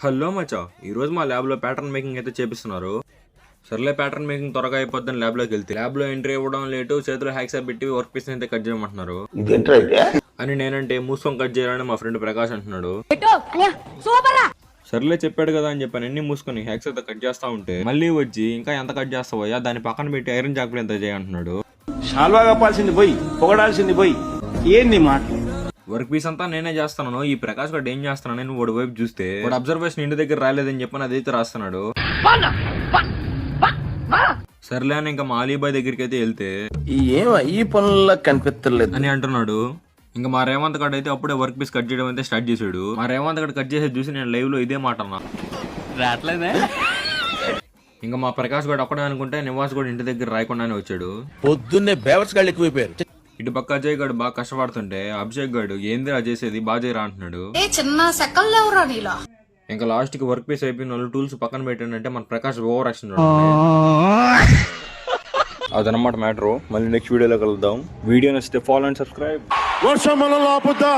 Hello మచా, ఈరోజు మా ల్యాబ్లో ప్యాటర్న్ మేకింగ్ అయితే చేపిస్తున్నారు. సర్లే ప్యాటర్న్ మేకింగ్ త్వరగా అయిపోద్దని ల్యాబ్లోకి వెళ్తే ల్యాబ్లో ఎంట్రీ ఇవ్వడం లేటు, చేతిలో హ్యాక్సా పెట్టి వర్క్ పీస్ అయితే కట్ చేయమంటున్నారు అని నేనంటే మూసుకొని కట్ చేయాలని మా ఫ్రెండ్ ప్రకాష్ అంటున్నాడు. సర్లే చెప్పాడు కదా అని చెప్పాను అన్ని మూసుకొని హ్యాక్స్ అయితే కట్ చేస్తా ఉంటే మళ్ళీ వచ్చి ఇంకా ఎంత కట్ చేస్తావయ్యా, దాన్ని పక్కన పెట్టి ఐరన్ చాకులు ఎంత చేయంటున్నాడు. షాల్వా కప్పాల్సింది పోయి పొగడాల్సింది పోయి ఏంది మాట. వర్క్ పీస్ అంతా నేనే చేస్తున్నాను, ఈ ప్రకాష్ గడ్ ఏం చేస్తున్నాను నేను వాడు వైపు చూస్తే వాడు అబ్జర్వేషన్ ఇంటి దగ్గర రాలేదని చెప్పని అదైతే రాస్తున్నాడు. సర్లే అని ఇంకా మా అలీబాయ్ దగ్గరికి అయితే వెళ్తే ఈ పనుల్లో కనిపించలేదు అని అంటున్నాడు. ఇంకా మా రేవంత్ గడ్ అయితే అప్పుడే వర్క్ పీస్ కట్ చేయడం అయితే స్టార్ట్ చేశాడు. మా రేవంత్ గడ్ కట్ చేసేది చూసి నేను లైవ్ లో ఇదే మాట అన్నా. ఇంకా మా ప్రకాష్ గడ్ ఒక్కడే అనుకుంటే నివాస్ కూడా ఇంటి దగ్గర రాయకుండానే వచ్చాడు. పొద్దున్నే బేవర్స్ గాళ్ళు ఎక్కువైపోయారు. ఇటు పక్క అజయ్ గడ్ బాగా కష్టపడుతుంటే అభిషేక్ గడ్ ఏంది చేసేది బాగా చేయరా అంటున్నాడు. ఇంకా లాస్ట్ కి వర్క్ పీస్ అయిపోయిన వాళ్ళు టూల్స్ పక్కన పెట్టండి మన ప్రకాష్ ఓవర్ యాక్షన్. అదనమాట మ్యాటర్. మళ్ళీ నెక్స్ట్ వీడియోలో కలుద్దాం. వీడియో నచ్చితే ఫాలో అండ్ సబ్స్క్రైబ్. వర్షం మన లాపుద్దా